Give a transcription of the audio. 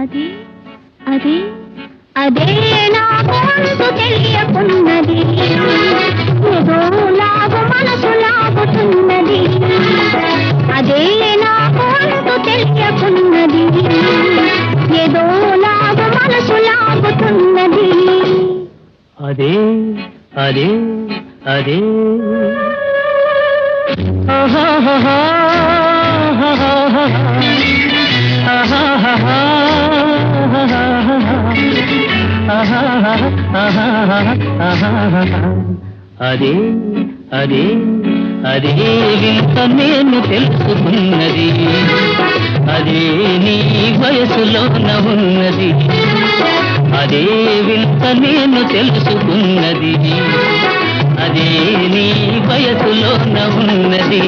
అది అది అదే నాకు అంతు తెలియకున్నది, ఏదో లాగు మనసు లాగుతున్నది. అదే నాకు అంతు తెలియకున్నది, ఏదో లాగు మనసు లాగుతున్నది. అదే అదే అదే అదే అదే అదే వింత నేను తెలుసుకున్నది, అదే నీ వయసులోన ఉన్నది. అదే వింత నేను తెలుసుకున్నది, అదే నీ వయసులోన ఉన్నది.